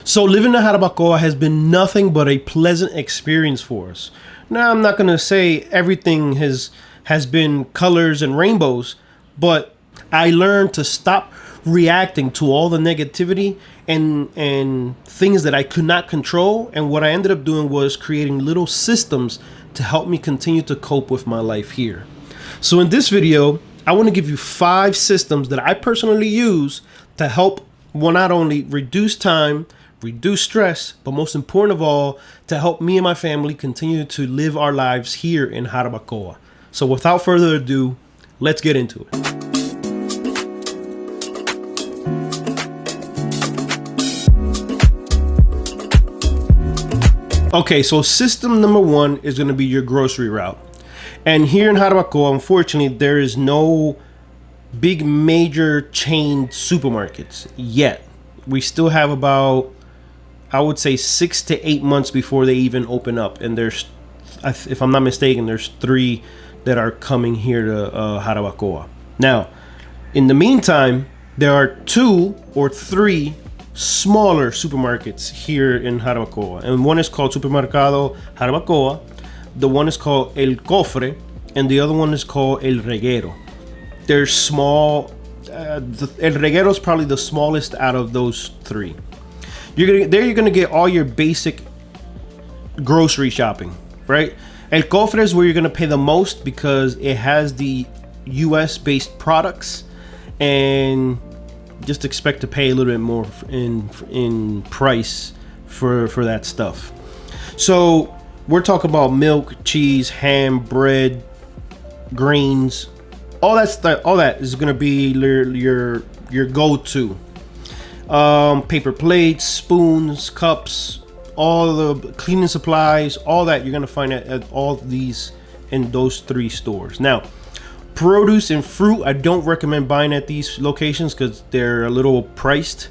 So living in Jarabacoa has been nothing but a pleasant experience for us. Now I'm not gonna say everything has been colors and rainbows, but I learned to stop reacting to all the negativity and things that I could not control. And what I ended up doing was creating little systems to help me continue to cope with my life here. So in this video, I want to give you 5 systems that I personally use to help, well, not only reduce time, reduce stress, but most important of all, to help me and my family continue to live our lives here in Jarabacoa. So without further ado, let's get into it. Okay, so system number 1 is going to be your grocery route. And here in Jarabacoa, unfortunately, there is no big major chain supermarkets yet. We still have about, I would say, 6 to 8 months before they even open up. And there's, if I'm not mistaken, there's 3 that are coming here to Jarabacoa. Now, in the meantime, there are 2 or 3 smaller supermarkets here in Jarabacoa, and one is called Supermercado Jarabacoa, the one is called El Cofre, and the other one is called El Reguero. They're small. El Reguero is probably the smallest out of those 3. You're gonna get all your basic grocery shopping, right? El Cofre is where you're gonna pay the most because it has the US based products, and just expect to pay a little bit more in price for that stuff. So we're talking about milk, cheese, ham, bread, grains, all that stuff. All that is gonna be your go-to. Paper plates, spoons, cups, all the cleaning supplies, all that you're gonna find at all these in those 3 stores. Now, produce and fruit, I don't recommend buying at these locations because they're a little priced.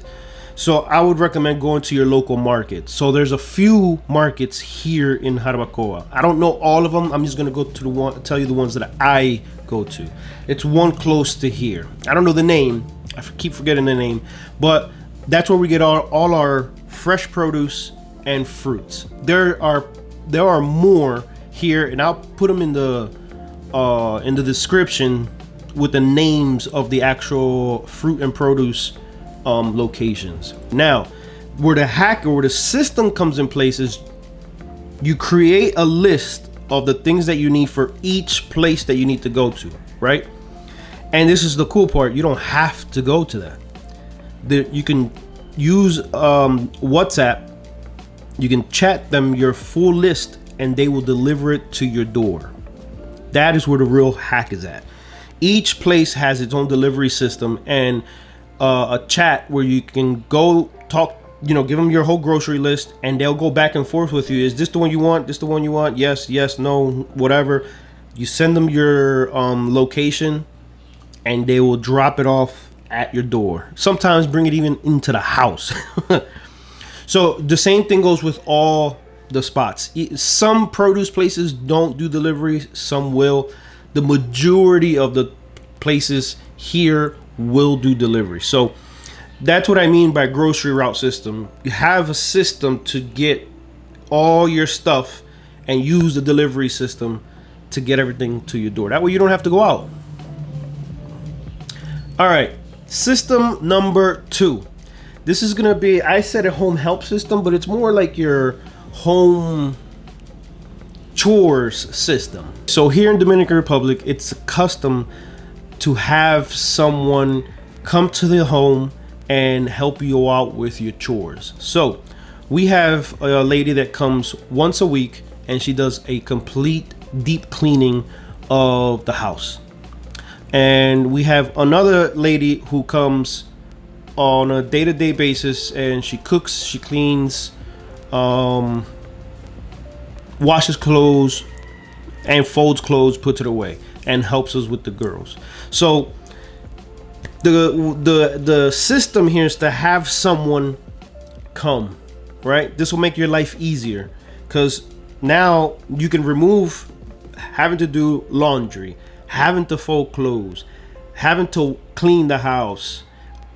So I would recommend going to your local market. So there's a few markets here in Jarabacoa. I don't know all of them. I'm just gonna go to tell you the ones that I go to. It's one close to here. I don't know the name. I keep forgetting the name, but that's where we get all our fresh produce and fruits. There are more here, and I'll put them in the description with the names of the actual fruit and produce locations. Now, where the hack or where the system comes in place is you create a list of the things that you need for each place that you need to go to, right? And this is the cool part. You don't have to go to that. You can use WhatsApp. You can chat them your full list and they will deliver it to your door. That is where the real hack is at. Each place has its own delivery system and a chat where you can go talk, give them your whole grocery list and they'll go back and forth with you. Is this the one you want? This the one you want? Yes, no, whatever. You send them your location and they will drop it off at your door. Sometimes bring it even into the house. So the same thing goes with all the spots. Some produce places don't do delivery, some will. The majority of the places here will do delivery. So that's what I mean by grocery route system. You have a system to get all your stuff and use the delivery system to get everything to your door. That way you don't have to go out. All right, system number 2. This is gonna be, I said a home help system, but it's more like your home chores system. So here in Dominican Republic, it's a custom to have someone come to the home and help you out with your chores. So we have a lady that comes once a week and she does a complete deep cleaning of the house. And we have another lady who comes on a day-to-day basis and she cooks, she cleans, washes clothes and folds clothes, puts it away, and helps us with the girls. So the system here is to have someone come, right? This will make your life easier because now you can remove having to do laundry, having to fold clothes, having to clean the house,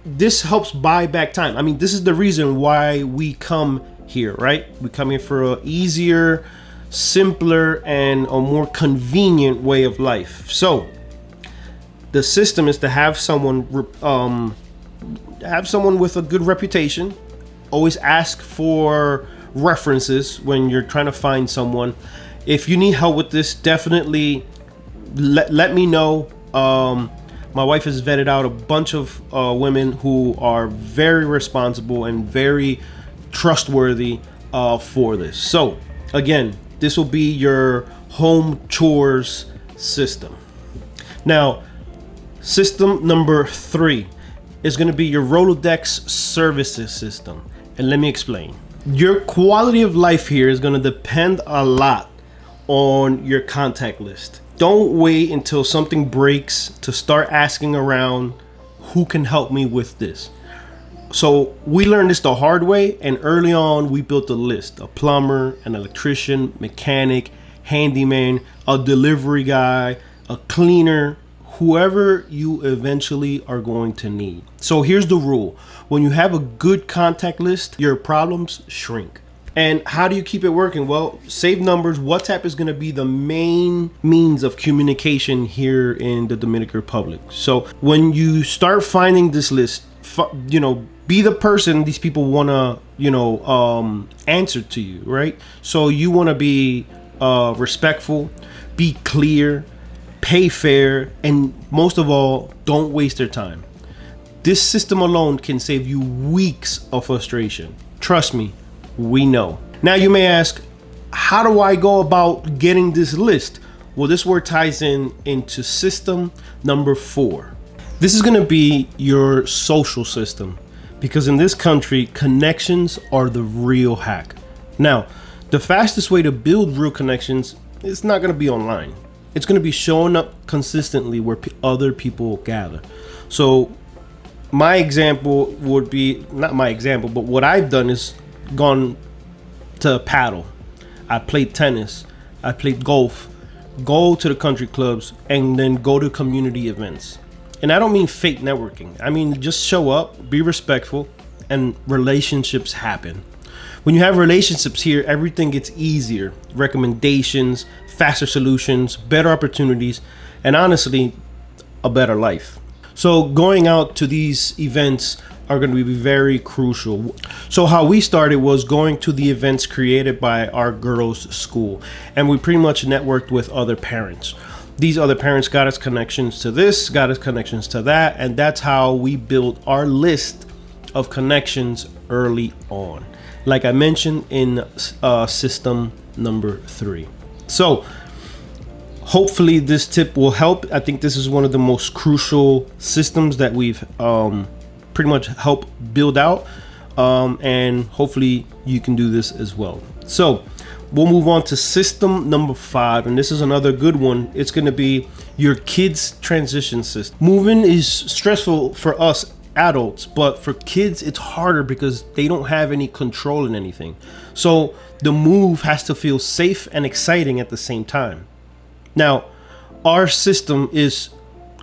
this helps buy back time. I mean, this is the reason why we come here, right? We come here for a easier, simpler, and a more convenient way of life. So the system is to have someone with a good reputation. Always ask for references when you're trying to find someone. If you need help with this, definitely let me know. My wife has vetted out a bunch of women who are very responsible and very trustworthy for this. So again, this will be your home chores system. Now, system number 3 is going to be your Rolodex services system. And let me explain. Your quality of life here is going to depend a lot on your contact list. Don't wait until something breaks to start asking around who can help me with this. So we learned this the hard way, and early on we built a list: a plumber, an electrician, mechanic, handyman, a delivery guy, a cleaner, whoever you eventually are going to need. So here's the rule: when you have a good contact list, your problems shrink. And how do you keep it working? Well, save numbers. WhatsApp is going to be the main means of communication here in the Dominican Republic. So when you start finding this list, be the person these people want to, answer to you, right? So you want to be respectful, be clear, pay fair, and most of all, don't waste their time. This system alone can save you weeks of frustration. Trust me, we know. Now you may ask, how do I go about getting this list? Well, this word ties into system number 4. This is going to be your social system, because in this country, connections are the real hack. Now, the fastest way to build real connections is not going to be online. It's going to be showing up consistently where other people gather. So my example would be, not my example, but what I've done is gone to padel. I played tennis. I played golf. Go to the country clubs and then go to community events. And I don't mean fake networking. I mean just show up, be respectful, and relationships happen. When you have relationships here, everything gets easier. Recommendations, faster solutions, better opportunities, and honestly, a better life. So going out to these events are going to be very crucial. So how we started was going to the events created by our girls' school, and we pretty much networked with other parents. These other parents got us connections to this, got us connections to that, and that's how we built our list of connections early on, like I mentioned in system number 3. So hopefully this tip will help. I think this is one of the most crucial systems that we've pretty much helped build out, and hopefully you can do this as well. So we'll move on to system number 5, and this is another good one. It's going to be your kids' transition system. Moving is stressful for us adults, but for kids it's harder because they don't have any control in anything. So the move has to feel safe and exciting at the same time. Now, our system is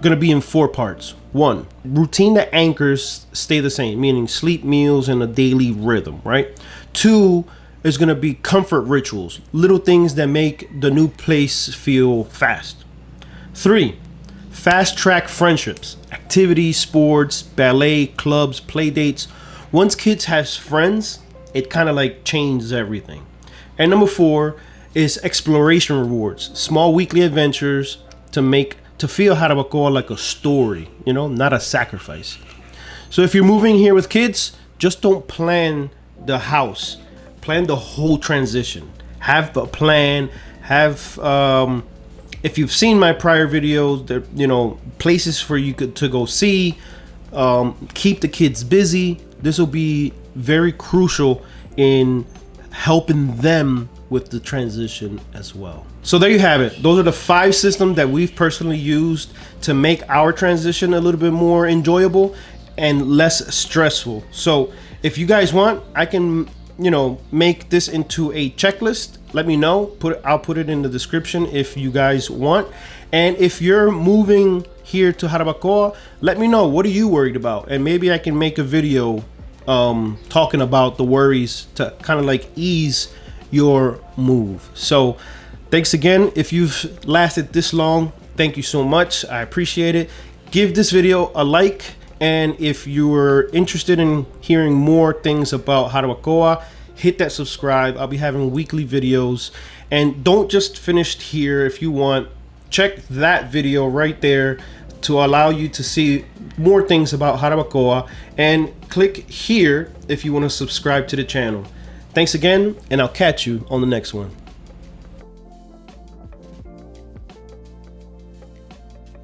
going to be in 4 parts. 1, routine that anchors stay the same, meaning sleep, meals, and a daily rhythm, right? 2 is going to be comfort rituals, little things that make the new place feel fast. 3, fast track friendships, activities, sports, ballet, clubs, play dates. Once kids have friends, it kind of like changes everything. And number 4 is exploration rewards, small weekly adventures to feel Jarabacoa like a story, not a sacrifice. So if you're moving here with kids, just don't plan the house. Plan the whole transition. Have a plan. Have, if you've seen my prior videos, there, places for you to go see. Keep the kids busy. This will be very crucial in helping them with the transition as well. So there you have it. Those are the 5 systems that we've personally used to make our transition a little bit more enjoyable and less stressful. So if you guys want, I can make this into a checklist. Let me know. I'll put it in the description if you guys want. And if you're moving here to Jarabacoa, let me know, what are you worried about? And maybe I can make a video talking about the worries to kind of like ease your move. So thanks again. If you've lasted this long, thank you so much. I appreciate it. Give this video a like, and if you're interested in hearing more things about Jarabacoa, hit that subscribe. I'll be having weekly videos. And don't just finish here. If you want, check that video right there to allow you to see more things about Jarabacoa, and click here if you want to subscribe to the channel. Thanks again, and I'll catch you on the next one.